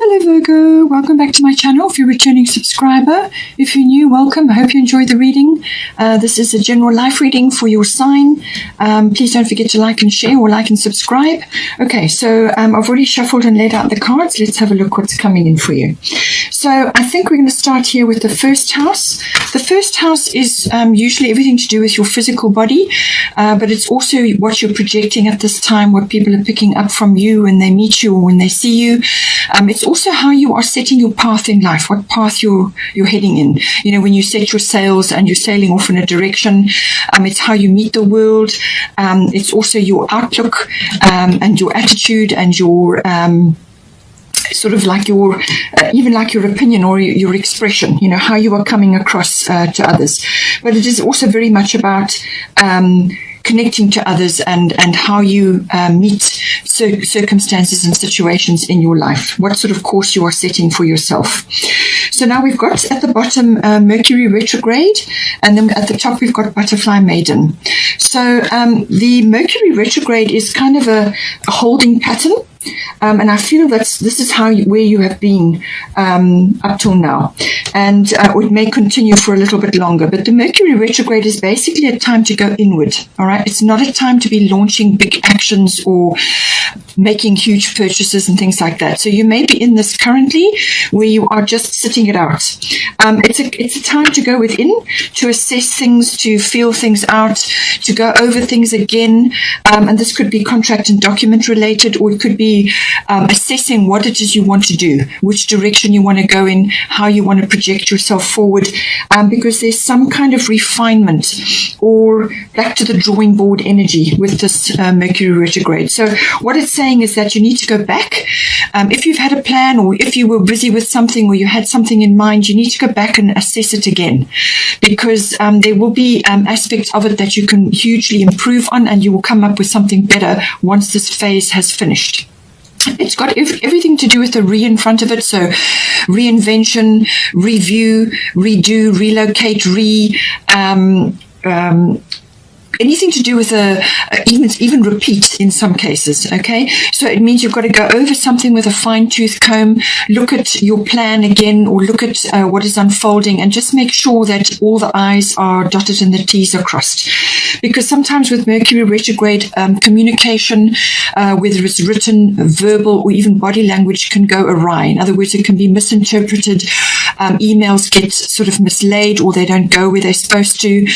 Hello Virgo, welcome back to my channel. If you're a returning subscriber, if you're new, welcome. I hope you enjoyed the reading. This is a general life reading for your sign. Please don't forget to like and share, or like and subscribe. Okay, so I've already shuffled and laid out the cards. Let's have a look what's coming in for you. So I think we're going to start here with the first house. The first house is usually everything to do with your physical body, but it's also what you're projecting at this time, what people are picking up from you when they meet you or when they see you. It's also how you are setting your path in life, what path you're heading in. You know, when you set your sails and you're sailing off in a direction, it's how you meet the world. It's also your outlook and your attitude and your sort of like your even like your opinion or your expression, you know, how you are coming across to others. But it is also very much about connecting to others and how you meet circumstances and situations in your life, what sort of course you are setting for yourself. So now we've got at the bottom Mercury retrograde, and then at the top we've got Butterfly Maiden. So the Mercury retrograde is kind of a holding pattern. And I feel that this is where you have been up till now, and it may continue for a little bit longer. But the Mercury retrograde is basically a time to go inward. All right, it's not a time to be launching big actions or making huge purchases and things like that. So you may be in this currently where you are just sitting it out. It's a time to go within, to assess things, to feel things out, to go over things again. And this could be contract and document related, or it could be assessing what it is you want to do, which direction you want to go in, how you want to project yourself forward, because there's some kind of refinement or back to the drawing board energy with this Mercury retrograde. So what it's saying is that you need to go back. If you've had a plan, or if you were busy with something, or you had something in mind, you need to go back and assess it again, because there will be aspects of it that you can hugely improve on, and you will come up with something better once this phase has finished. It's got everything to do with the re in front of it. So reinvention, review, redo, relocate, anything to do with even repeat in some cases. Okay, so it means you've got to go over something with a fine-tooth comb, look at your plan again, or look at what is unfolding, and just make sure that all the I's are dotted and the T's are crossed. Because sometimes with Mercury retrograde, communication, whether it's written, verbal, or even body language, can go awry. In other words, it can be misinterpreted. Emails get sort of mislaid, or they don't go where they're supposed to,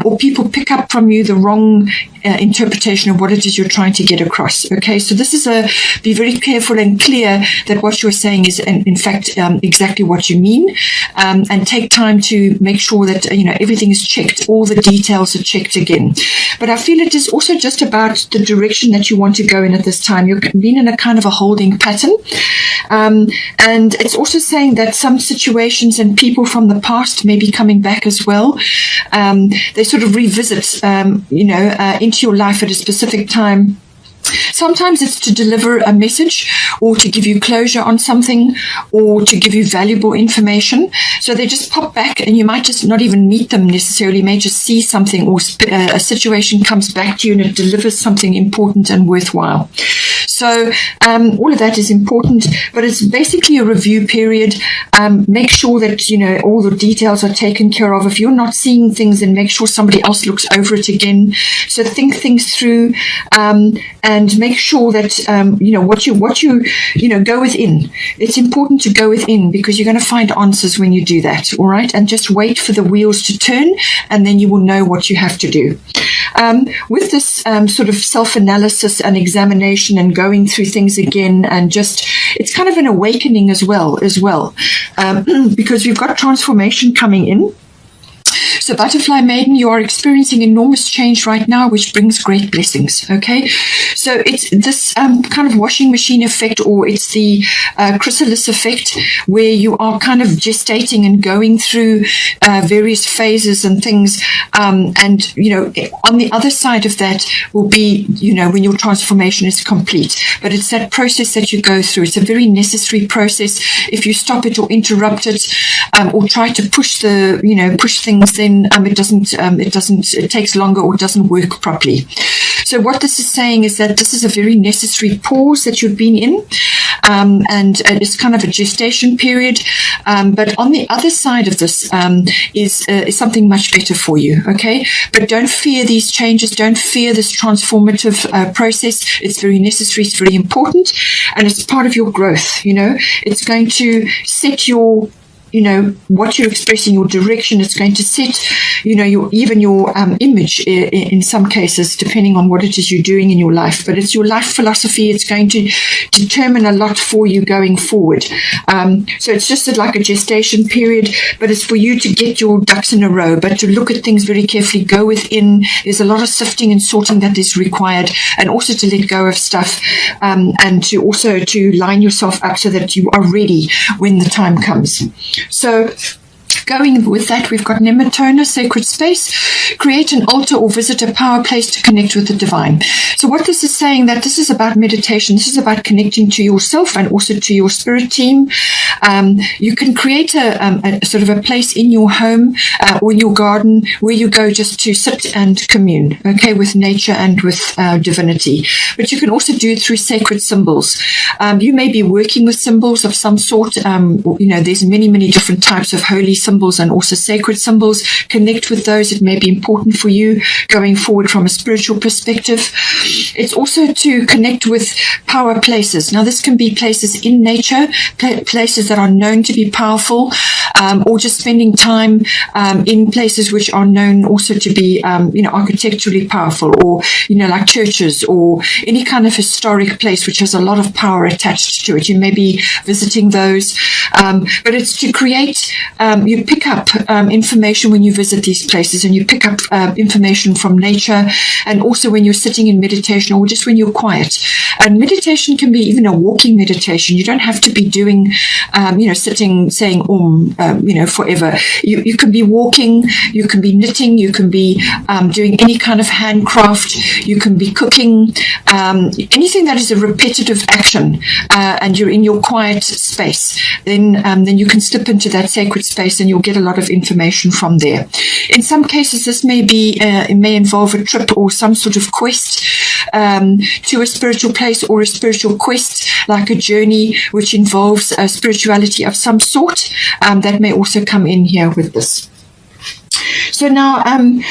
or people pick up from you the wrong interpretation of what it is you're trying to get across. Okay, so this is be very careful and clear that what you're saying is in fact exactly what you mean, and take time to make sure that everything is checked, all the details are checked again. But I feel it is also just about the direction that you want to go in at this time. You've been in a kind of a holding pattern, and it's also saying that some situations and people from the past may be coming back as well. They sort of revisit into your life at a specific time. Sometimes it's to deliver a message, or to give you closure on something, or to give you valuable information. So they just pop back, and you might just not even meet them necessarily. You may just see something, or a situation comes back to you and it delivers something important and worthwhile. So all of that is important, but it's basically a review period. Make sure that all the details are taken care of. If you're not seeing things, then make sure somebody else looks over it again. So think things through, and make sure that what you go within. It's important to go within, because you're going to find answers when you do that. All right, and just wait for the wheels to turn, and then you will know what you have to do. With this sort of self-analysis and examination and going through things again, and it's kind of an awakening as well, because we've got transformation coming in. So Butterfly Maiden, you are experiencing enormous change right now, which brings great blessings, okay? So it's this kind of washing machine effect, or it's the chrysalis effect, where you are kind of gestating and going through various phases and things. And on the other side of that will be, when your transformation is complete. But it's that process that you go through. It's a very necessary process. If you stop it or interrupt it, or try to push things, then it takes longer, or it doesn't work properly. So what this is saying is that this is a very necessary pause that you've been in. and it's kind of a gestation period. But on the other side of this is something much better for you, okay? But don't fear these changes. Don't fear this transformative process. It's very necessary. It's very important. And it's part of your growth, It's going to set your what you're expressing, your direction. It's going to set, your image in some cases, depending on what it is you're doing in your life. But it's your life philosophy. It's going to determine a lot for you going forward. So it's just like a gestation period, but it's for you to get your ducks in a row, but to look at things very carefully, go within. There's a lot of sifting and sorting that is required, and also to let go of stuff, and to also to line yourself up so that you are ready when the time comes. So going with that, we've got Nematona, sacred space. Create an altar or visit a power place to connect with the divine. So what this is saying, that this is about meditation. This is about connecting to yourself and also to your spirit team. You can create a sort of a place in your home or in your garden where you go just to sit and commune, okay, with nature and with divinity. But you can also do it through sacred symbols. You may be working with symbols of some sort. There's many different types of holy symbols and also sacred symbols. Connect with those. It may be important for you going forward from a spiritual perspective. It's also to connect with power places. Now, this can be places in nature, places that are known to be powerful, or just spending time in places which are known also to be, architecturally powerful, or, like churches or any kind of historic place which has a lot of power attached to it. You may be visiting those, but it's to create, you pick up information when you visit these places, and you pick up information from nature, and also when you're sitting in meditation or just when you're quiet. And meditation can be even a walking meditation. You don't have to be doing, sitting, saying forever. You can be walking, you can be knitting, you can be doing any kind of handcraft, you can be cooking, anything that is a repetitive action, and you're in your quiet space, then you can slip into that sacred space and you'll get a lot of information from there. In some cases, this may be, it may involve a trip or some sort of quest to a spiritual place, or a spiritual quest, like a journey which involves a spirituality of some sort. That may also come in here with this. So now, in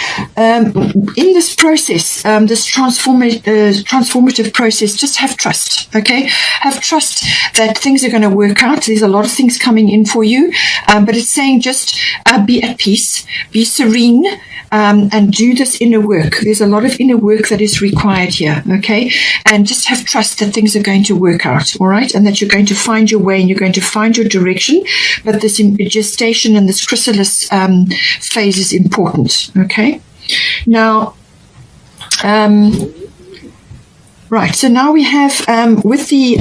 this process, this transformative process, just have trust, okay? Have trust that things are going to work out. There's a lot of things coming in for you, but it's saying just be at peace, be serene, and do this inner work. There's a lot of inner work that is required here, okay? And just have trust that things are going to work out, all right? And that you're going to find your way and you're going to find your direction. But this gestation and this chrysalis phase is important, okay? Now, right, so now we have with the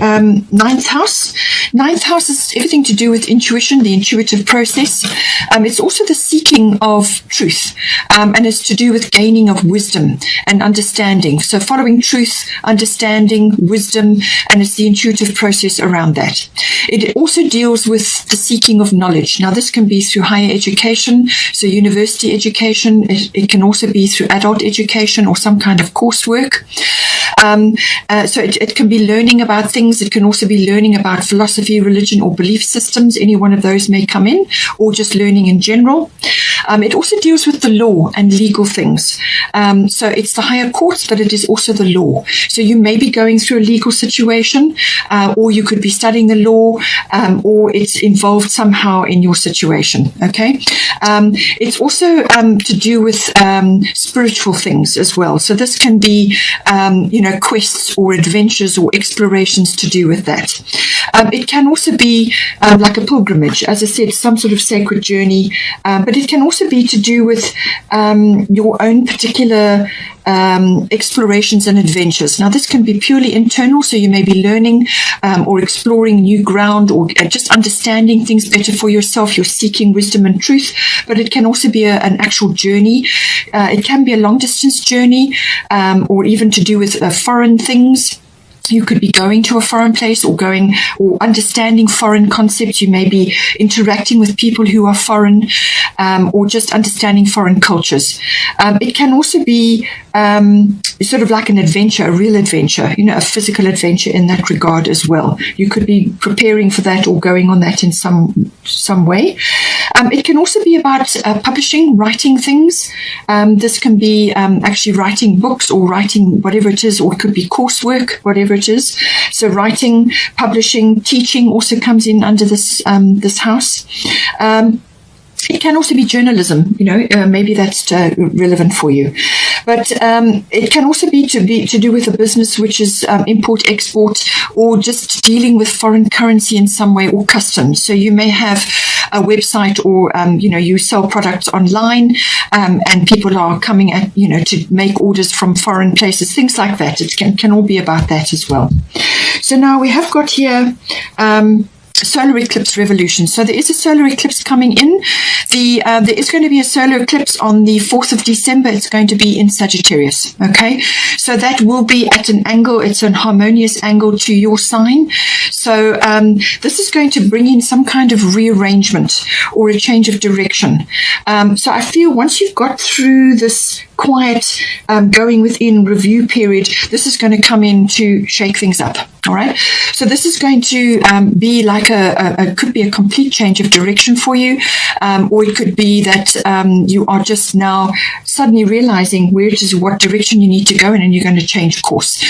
ninth house. Ninth house is everything to do with intuition, the intuitive process. It's also the seeking of truth, and it's to do with gaining of wisdom and understanding. So following truth, understanding, wisdom, and it's the intuitive process around that. It also deals with the seeking of knowledge. Now, this can be through higher education, so university education. It can also be through adult education or some kind of coursework. So it can be learning about things. It can also be learning about philosophy, religion, or belief systems. Any one of those may come in, or just learning in general. It also deals with the law and legal things. So it's the higher courts, but it is also the law. So you may be going through a legal situation, or you could be studying the law, or it's involved somehow in your situation. Okay. It's also to do with spiritual things as well. So this can be, quests or adventures or explorations to do with that. It can also be like a pilgrimage, as I said, some sort of sacred journey, but it can also be to do with your own particular explorations and adventures. Now, this can be purely internal, so you may be learning or exploring new ground, or just understanding things better for yourself. You're seeking wisdom and truth, but it can also be an actual journey. It can be a long-distance journey, or even to do with foreign things. You could be going to a foreign place, or going or understanding foreign concepts. You may be interacting with people who are foreign, or just understanding foreign cultures. It can also be sort of like an adventure, a real adventure, a physical adventure in that regard as well. You could be preparing for that or going on that in some way. It can also be about publishing, writing things. This can be actually writing books or writing whatever it is, or it could be coursework, whatever it is. So writing, publishing, teaching also comes in under this house. It can also be journalism, maybe that's relevant for you. But it can also be to do with a business which is import, export, or just dealing with foreign currency in some way, or customs. So you may have a website, or you sell products online, and people are coming at to make orders from foreign places, things like that. It can all be about that as well. So now we have got here solar eclipse revolution. So there is a solar eclipse coming in. There is going to be a solar eclipse on the 4th of December. It's going to be in Sagittarius. Okay. So that will be at an angle. It's an harmonious angle to your sign. So this is going to bring in some kind of rearrangement or a change of direction. So I feel once you've got through this quiet going within review period, this is going to come in to shake things up. All right. So this is going to be like could be a complete change of direction for you, or it could be that you are just now suddenly realizing where it is, what direction you need to go in, and you're going to change course.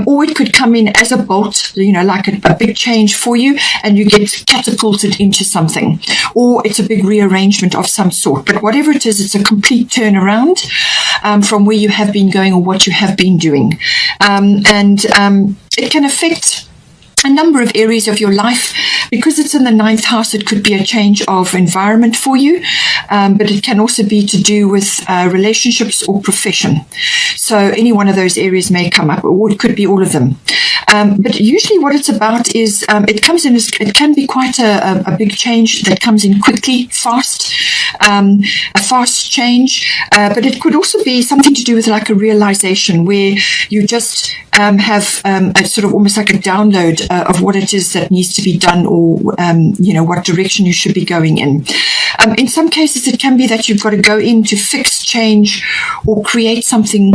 Or it could come in as a bolt, like a big change for you, and you get catapulted into something. Or it's a big rearrangement of some sort. But whatever it is, it's a complete turnaround from where you have been going or what you have been doing. And it can affect a number of areas of your life. Because it's in the 9th house, it could be a change of environment for you, but it can also be to do with relationships or profession. So any one of those areas may come up, or it could be all of them. But usually what it's about is it comes in as, it can be quite a big change that comes in quickly, fast, a fast change, but it could also be something to do with like a realization where you just have a sort of almost like a download of what it is that needs to be done, or what direction you should be going in. In some cases, it can be that you've got to go in to fix, change, or create something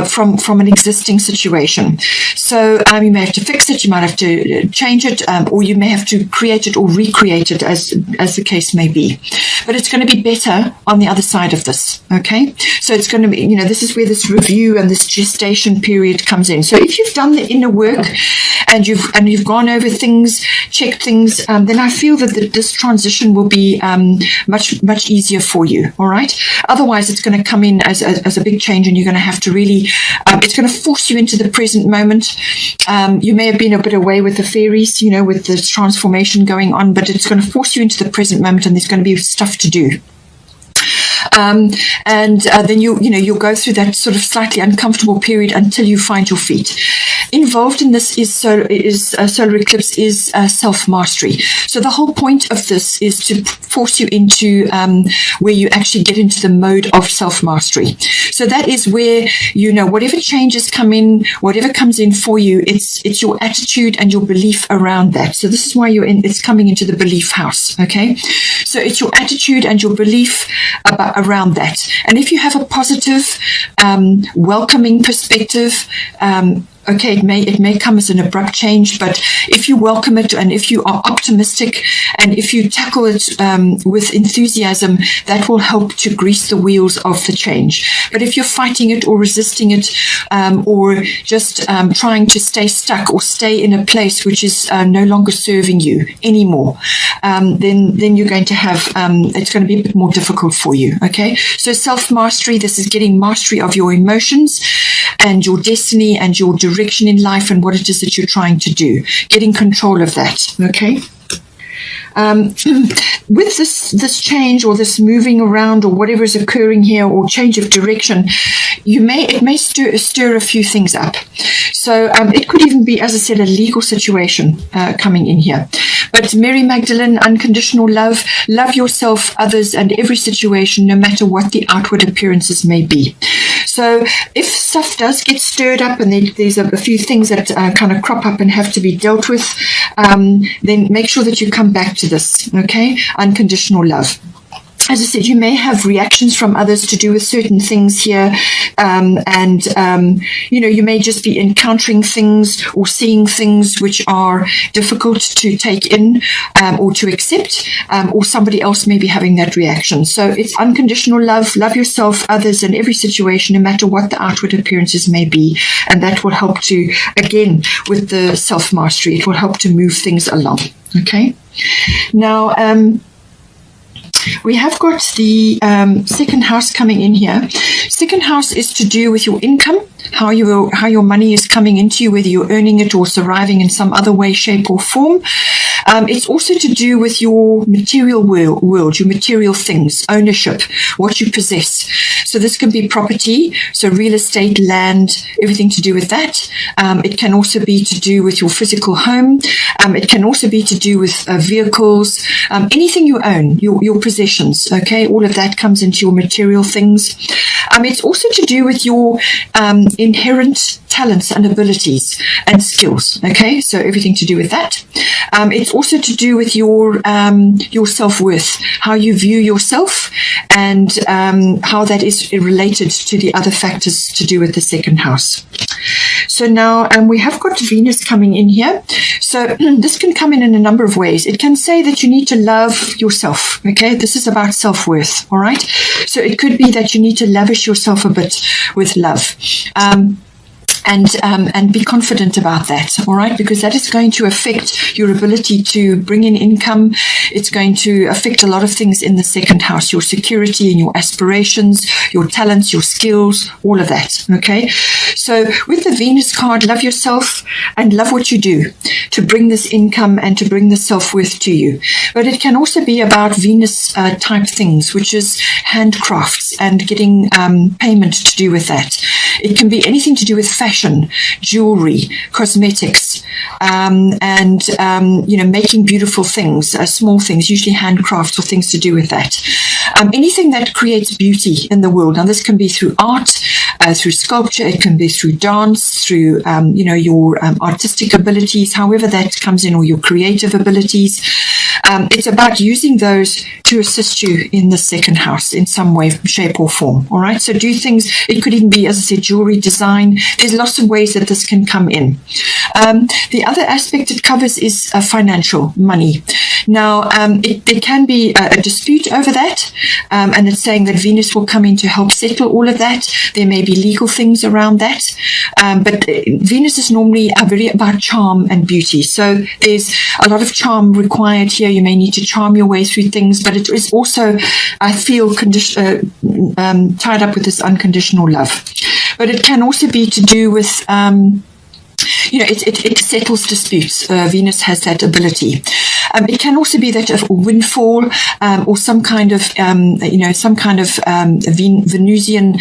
from an existing situation. So you may have to fix it, you might have to change it, or you may have to create it or recreate it, as the case may be. But it's going to be better on the other side of this. Okay, so it's going to be, this is where this review and this gestation period comes in. So if you've done the inner work and you've gone over things, checked things, then I feel that this transition will be much easier for you. All right. Otherwise, it's going to come in as a big change, and you're going to have to really. It's going to force you into the present moment. You may have been a bit away with the fairies, with the transformation going on, but it's going to force you into the present moment, and there's going to be stuff to do. Then you'll go through that sort of slightly uncomfortable period until you find your feet. Involved in this is solar eclipse is self-mastery. So the whole point of this is to force you into where you actually get into the mode of self-mastery. So that is where, whatever changes come in, whatever comes in for you, it's your attitude and your belief around that. So this is why it's coming into the belief house. Okay. So it's your attitude and your belief around that. And if you have a positive, welcoming perspective, okay, it may come as an abrupt change, but if you welcome it and if you are optimistic and if you tackle it with enthusiasm, that will help to grease the wheels of the change. But if you're fighting it or resisting it, or just trying to stay stuck or stay in a place which is no longer serving you anymore, then you're going to have, it's going to be a bit more difficult for you. Okay, so self-mastery, this is getting mastery of your emotions and your destiny and your direction in life and what it is that you're trying to do, getting control of that. Okay. With this change or this moving around or whatever is occurring here or change of direction, it may stir a few things up. So it could even be, as I said, a legal situation coming in here. But Mary Magdalene, unconditional love yourself, others, and every situation, no matter what the outward appearances may be. So if stuff does get stirred up and there's a few things that kind of crop up and have to be dealt with, then make sure that you come back to this, okay? Unconditional love. as I said, you may have reactions from others to do with certain things here. You may just be encountering things or seeing things which are difficult to take in or to accept, or somebody else may be having that reaction. So it's unconditional love. Love yourself, others, and every situation, no matter what the outward appearances may be. And that will help to, again, with the self-mastery, it will help to move things along. Okay? Now, we have got the second house coming in here. Second house is to do with your income, how your money is coming into you, whether you're earning it or surviving in some other way, shape, or form. It's also to do with your material world, your material things, ownership, what you possess. So this can be property, so real estate, land, everything to do with that. It can also be to do with your physical home. It can also be to do with vehicles, anything you own, your possessions, okay? All of that comes into your material things. It's also to do with your inherent talents and abilities and skills, okay? So everything to do with that. It's also to do with your self-worth, how you view yourself, and how that is related to the other factors to do with the second house. So now we have got Venus coming in here. So this can come in a number of ways. It can say that you need to love yourself, okay? This is about self-worth, all right? So it could be that you need to lavish yourself a bit with love. And be confident about that, all right? Because that is going to affect your ability to bring in income. It's going to affect a lot of things in the second house, your security and your aspirations, your talents, your skills, all of that, okay? So with the Venus card, love yourself and love what you do to bring this income and to bring the self-worth to you. But it can also be about Venus type things, which is handcrafts and getting payment to do with that. It can be anything to do with fashion, jewelry, cosmetics, making beautiful things, small things, usually handcrafts or things to do with that. Anything that creates beauty in the world. Now, this can be through art, through sculpture. It can be through dance, through, your artistic abilities, however that comes in, or your creative abilities. It's about using those to assist you in the second house in some way, shape, or form. All right. So do things. It could even be, as I said, jewelry design. There's lots of ways that this can come in. The other aspect it covers is financial money. Now, there can be a dispute over that, and it's saying that Venus will come in to help settle all of that. There may be legal things around that, but Venus is normally very about charm and beauty. So there's a lot of charm required here. You may need to charm your way through things, but it is also, I feel, tied up with this unconditional love. But it can also be to do with it settles disputes. Venus has that ability. It can also be that a windfall or some kind of Venusian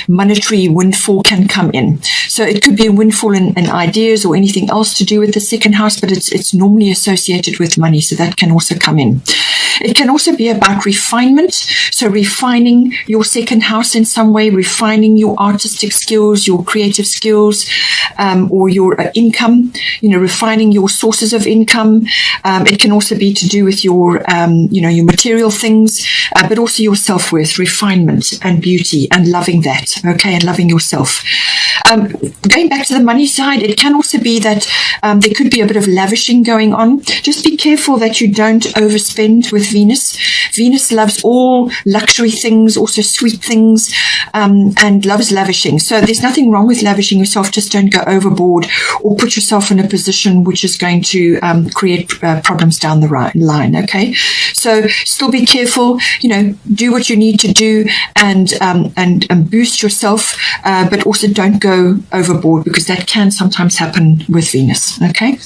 monetary windfall can come in. So it could be a windfall in ideas or anything else to do with the second house, but it's normally associated with money, so that can also come in. It can also be about refinement, so refining your second house in some way, refining your artistic skills, your creative skills, or your income, refining your sources of income. It can also be to do with your material things, but also your self-worth, refinement and beauty and loving that, okay, and loving yourself. Going back to the money side, it can also be that there could be a bit of lavishing going on. Just be careful that you don't overspend with Venus. Venus loves all luxury things, also sweet things, and loves lavishing. So there's nothing wrong with lavishing yourself. Just don't go overboard or put yourself in a position which is going to create problems down the line, okay? So still be careful, do what you need to do and boost yourself, but also don't go overboard, because that can sometimes happen with Venus, okay?